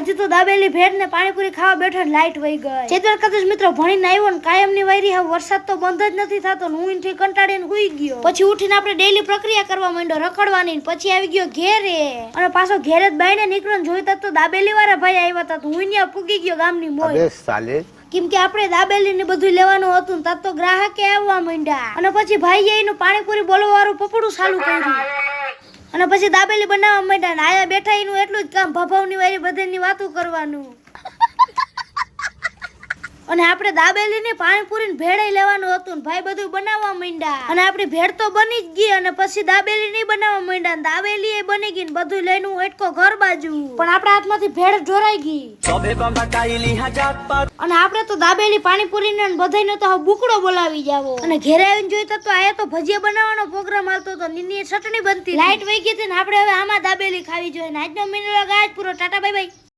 આજે તો દાબેલી ભેળ ને પાણીપુરી ખાવા બેઠો લાઈટ વહી ગઈ. ચેતર કદાચ મિત્રો ભણીને આવ્યો ને કાયમની વાયરી હવે વરસાદ તો બંધ જ નથી થતો. હું ઇનથી કંટાળીને હુઈ ગયો. પછી ઉઠીને આપણે ડેઈલી પ્રક્રિયા કરવા માંડ્યો રખડવાની. પછી આવી ગયો ઘેરે અને પાછો ઘેરે જ બાઈને નીકળ્યો. જોઈતા તો દાબેલી વાળા ભાઈ આવ્યા હતા. હું ત્યાં પૂગી ગયો ગામની મોજ. કેમ કે આપણે દાબેલી ને બધું લેવાનું હતું ને તો ગ્રાહકે આવવા માંડ્યા અને પછી ભાઈએ એનું પાણીપુરી બોલવા વાળું પપડું ચાલુ કર્યું અને પછી દાબેલી બનાવવા માંડ્યા ને આયા બેઠા એનું એટલું જ કામ ભભાવની વારી બધાની વાતો કરવાનું અને આપણે દાબેલી ને પાણીપુરી ને ભેળ લેવાનું હતું ને ભાઈ બધું બનાવવા માંડ્યા અને આપણી ભેળ તો બની જ ગઈ અને પછી દાબેલી નહીં બનાવવા માંડ્યા ને દાબેલી એ બની ગઈ ને બધું લઈને એટકો ઘર બાજુ પણ આપણા હાથમાંથી ભેળ ઢોરાઈ ગઈ અને આપણે તો દાબેલી પાણીપુરી ને બધાને તો બુકડો બોલાવી જાવો અને ઘેરે આવીને જોઈતા તો આયા તો ભજીયા બનાવવાનો પ્રોગ્રામ હાલતો હતો. નીની ચટણી બનતી લાઈટ વહી ગઈ હતી ને આપણે હવે આમાં દાબેલી ખાવી જોઈએ. આજનો મિનિટ ગાજ પૂરો. Tata bye bye.